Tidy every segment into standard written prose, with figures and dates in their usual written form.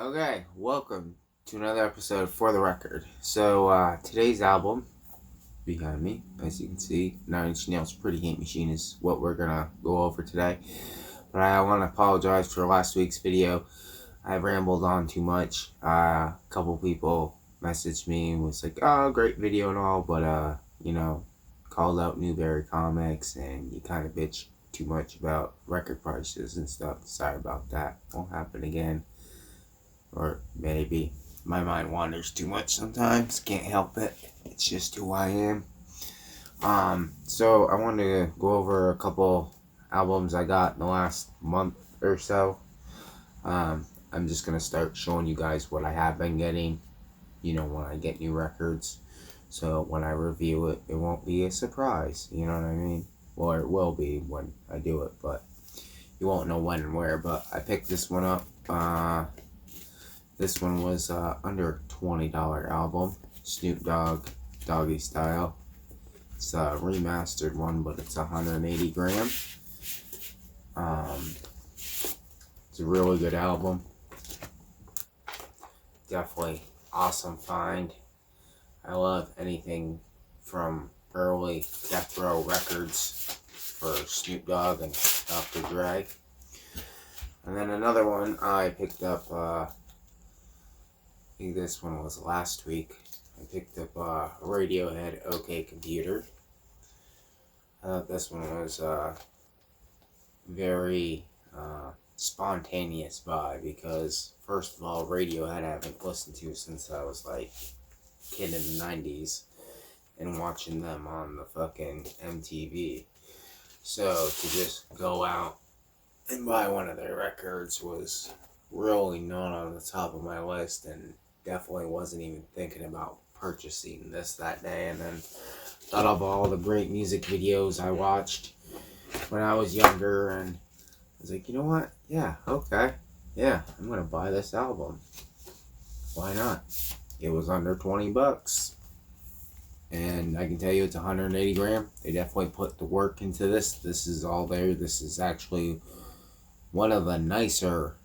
Okay, welcome to another episode For the Record. So, today's album, behind me, as you can see, Nine Inch Nails' Pretty Hate Machine is what we're gonna go over today. But I want to apologize for last week's video. I rambled on too much. A couple people messaged me and was like, oh, great video and all, but, called out Newberry Comics and you kind of bitched too much about record prices and stuff. Sorry about that. Won't happen again. Or maybe my mind wanders too much sometimes. Can't help it. It's just who I am. So I wanted to go over a couple albums I got in the last month or so. I'm just going to start showing you guys what I have been getting, when I get new records. So when I review it, it won't be a surprise. You know what I mean? Well, it will be when I do it, but you won't know when and where. But I picked this one up. This one was under $20 album, Snoop Dogg, Doggy Style. It's a remastered one, but it's 180 gram. It's a really good album. Definitely awesome find. I love anything from early Death Row Records for Snoop Dogg and Dr. Dre. And then another one I picked up, I think this one was last week. I picked up Radiohead OK Computer. I thought this one was very spontaneous vibe because, first of all, Radiohead I haven't listened to since I was like a kid in the 90s and watching them on the fucking MTV. So to just go out and buy one of their records was really not on the top of my list, and definitely wasn't even thinking about purchasing this that day. And then thought of all the great music videos I watched when I was younger, and I was like, you know what? Yeah, okay. Yeah, I'm gonna buy this album. Why not? It was under 20 bucks. And I can tell you it's 180 gram. They definitely put the work into this. This is all there. This is actually one of the nicer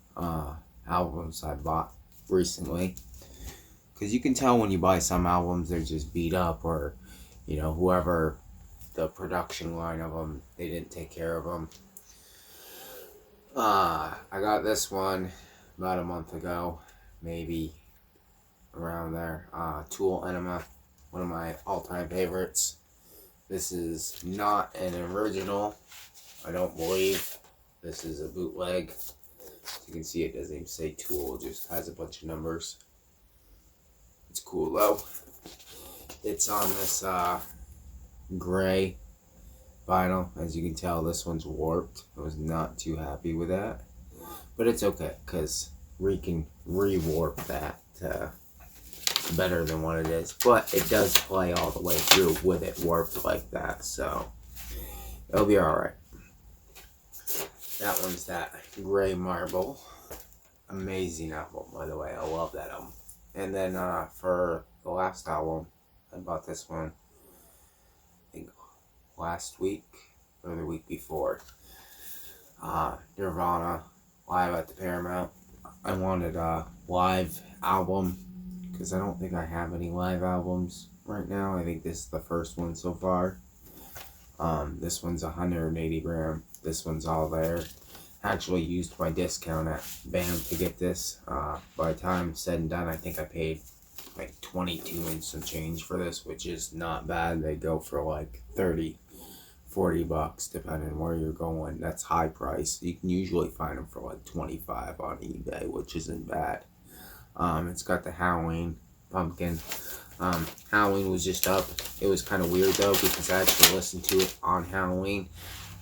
albums I bought recently. Because you can tell when you buy some albums, they're just beat up, or, whoever the production line of them, they didn't take care of them. I got this one about a month ago, maybe around there. Tool Enema, one of my all-time favorites. This is not an original, I don't believe. This is a bootleg. As you can see, it doesn't even say Tool, it just has a bunch of numbers. It's cool though. It's on this gray vinyl. As you can tell, this one's warped. I was not too happy with that. But it's okay, because we can re-warp that better than what it is. But it does play all the way through with it warped like that, so it'll be alright. That one's that Gray Marble. Amazing album, by the way. I love that album. And then for the last album, I bought this one, I think last week or the week before. Nirvana, Live at the Paramount. I wanted a live album because I don't think I have any live albums right now. I think this is the first one so far. This one's 180 gram. This one's all there. Actually used my discount at BAM to get this. By the time said and done, I think I paid like 22 and some change for this, which is not bad. They go for like 30, 40 bucks depending on where you're going. That's high price. You can usually find them for like 25 on eBay, which isn't bad. It's got the Halloween pumpkin. Halloween was just up. It was kind of weird though because I actually listened to it on Halloween.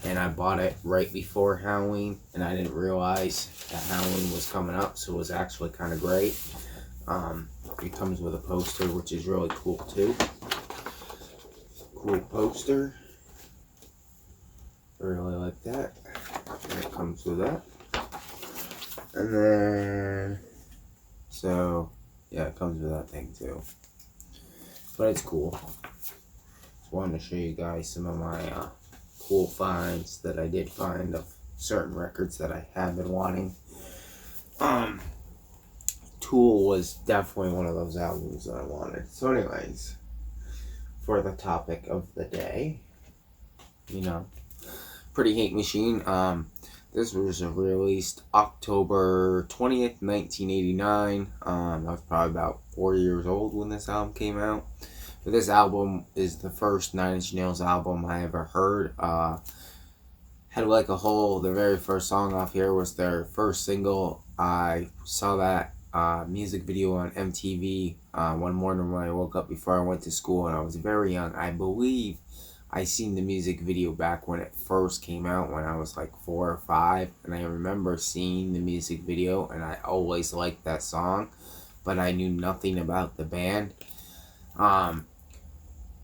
And I bought it right before Halloween, and I didn't realize that Halloween was coming up, so it was actually kind of great. It comes with a poster, which is really cool too. Cool poster. I really like that. And it comes with that. And then, so, yeah, it comes with that thing too. But it's cool. Just wanted to show you guys some of my cool finds that I did find of certain records that I have been wanting. was definitely one of those albums that I wanted. So anyways, for the topic of the day, Pretty Hate Machine. This was released October 20th, 1989. I was probably about 4 years old when this album came out. But this album is the first Nine Inch Nails album I ever heard. Head Like a Hole, the very first song off here, was their first single. I saw that music video on MTV one morning when I woke up before I went to school, and I was very young. I believe I seen the music video back when it first came out when I was like 4 or 5, and I remember seeing the music video, and I always liked that song, but I knew nothing about the band.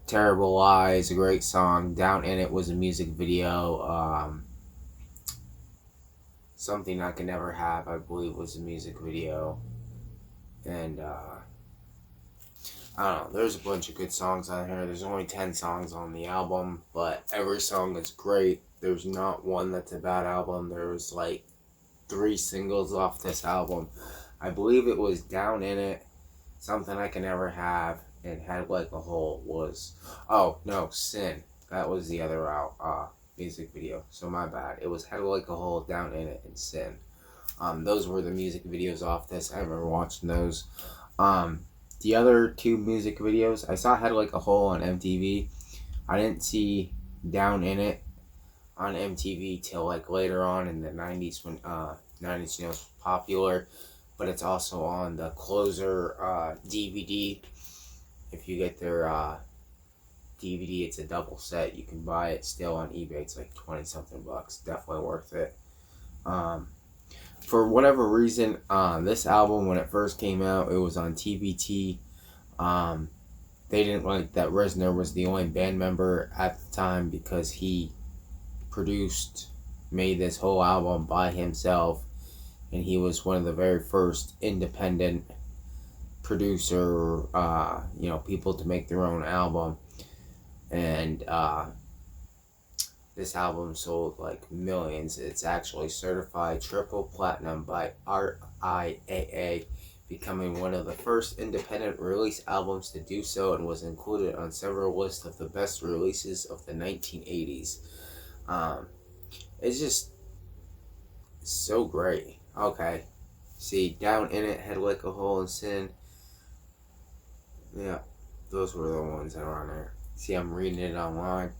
Terrible Lies, a great song. Down in It was a music video. Something I Can Never Have, I believe, was a music video. And I don't know, there's a bunch of good songs on here. There's only 10 songs on the album, but every song is great. There's not one that's a bad album. There's like 3 singles off this album. I believe it was Down in It, Something I Can Never Have, and Head Like a Hole was... Oh, no, Sin. That was the other music video. So my bad. It was Head Like a Hole, Down in It, and Sin. Those were the music videos off this. I remember watching those. The other 2 music videos, I saw Head Like a Hole on MTV. I didn't see Down in It on MTV till like later on in the 90s when Nine Inch Nails was popular. But it's also on the Closer DVD. If you get their DVD, it's a double set. You can buy it still on eBay. It's like 20-something bucks. Definitely worth it. For whatever reason, this album, when it first came out, it was on TBT. They didn't like that Reznor was the only band member at the time because he made this whole album by himself, and he was one of the very first independent producer, people to make their own album. And this album sold like millions. It's actually certified triple platinum by RIAA, becoming one of the first independent release albums to do so, and was included on several lists of the best releases of the 1980s. It's just so great. Okay, see, Down in It, Head Like a Hole, and Sin. Yeah, those were the ones that were on there. See, I'm reading it online.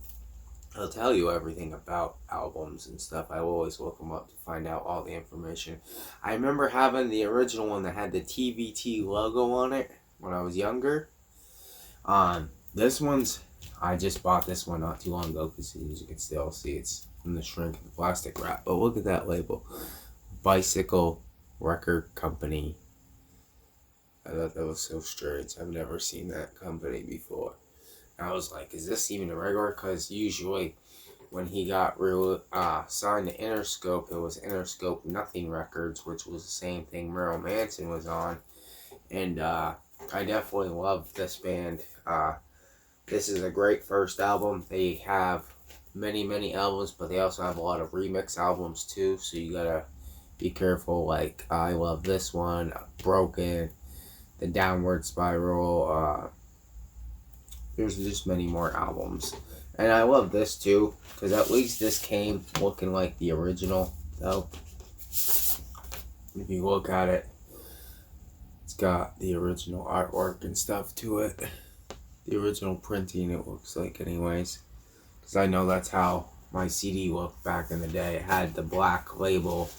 It'll tell you everything about albums and stuff. I always look them up to find out all the information. I remember having the original one that had the TBT logo on it when I was younger. I just bought this one not too long ago because as you can still see it's in the shrink of the plastic wrap. But look at that label. Bicycle Record Company. I thought that was so strange. I've never seen that company before. I was like, is this even a regular? Because usually when he got signed to Interscope, it was Interscope Nothing Records, which was the same thing Marilyn Manson was on. And I definitely love this band. This is a great first album. They have many, many albums, but they also have a lot of remix albums too. So you gotta be careful. Like, I love this one, Broken, The Downward Spiral, there's just many more albums. And I love this too, because at least this came looking like the original, though. If you look at it, it's got the original artwork and stuff to it. The original printing, it looks like, anyways. Because I know that's how my CD looked back in the day. It had the black label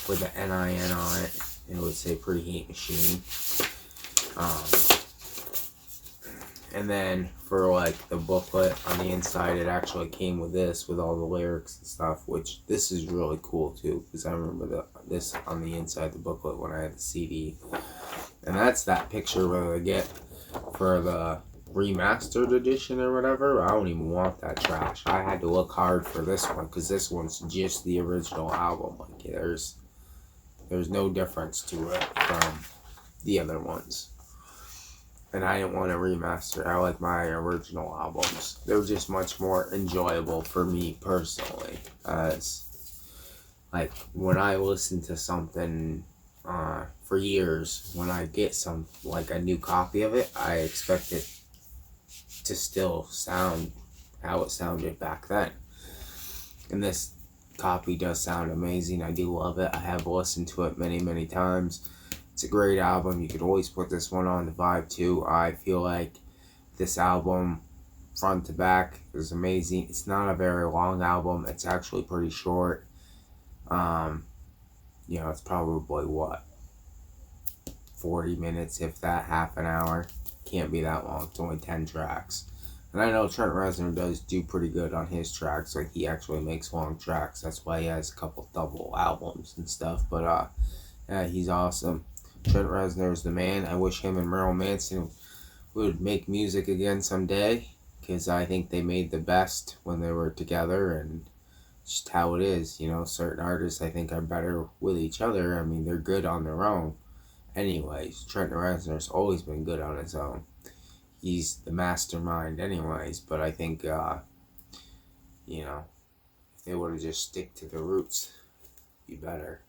with the NIN on it. It would say Pretty Hate Machine. And then for like the booklet on the inside, it actually came with this, with all the lyrics and stuff, which this is really cool too, because I remember this on the inside of the booklet when I had the CD. And that's that picture where they get for the remastered edition or whatever. I don't even want that trash. I had to look hard for this one, because this one's just the original album. Like, there's no difference to it from the other ones. And I didn't want to remaster. I like my original albums. They were just much more enjoyable for me personally. As, like, when I listen to something for years, when I get some, like a new copy of it, I expect it to still sound how it sounded back then. And this copy does sound amazing. I do love it. I have listened to it many, many times. It's a great album. You could always put this one on the vibe too. I feel like this album, front to back, is amazing. It's not a very long album. It's actually pretty short. It's probably what, 40 minutes, if that, half an hour. Can't be that long. It's only 10 tracks. And I know Trent Reznor does do pretty good on his tracks. Like, he actually makes long tracks. That's why he has a couple double albums and stuff. But, yeah, he's awesome. Trent Reznor is the man. I wish him and Marilyn Manson would make music again someday, because I think they made the best when they were together, and just how it is. Certain artists, I think, are better with each other. I mean, they're good on their own. Anyways, Trent Reznor's always been good on his own. He's the mastermind anyways, but I think, if they would have just stick to the roots, be better.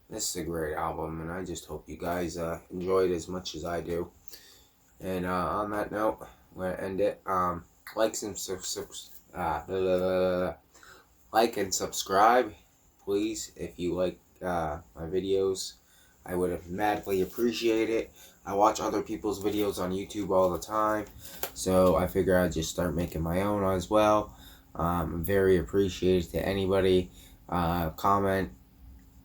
This is a great album, and I just hope you guys enjoy it as much as I do. And on that note, I'm going to end it. Like and subscribe, please, if you like my videos. I would madly appreciate it. I watch other people's videos on YouTube all the time, so I figure I'd just start making my own as well. I'm very appreciative to anybody. Comment,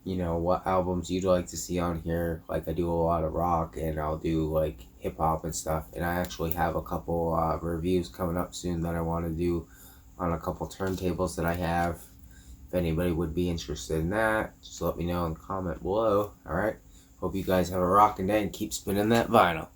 what albums you'd like to see on here. Like, I do a lot of rock, and I'll do, like, hip-hop and stuff. And I actually have a couple reviews coming up soon that I want to do on a couple turntables that I have. If anybody would be interested in that, just let me know in the comment below. Alright? Hope you guys have a rockin' day and keep spinning that vinyl.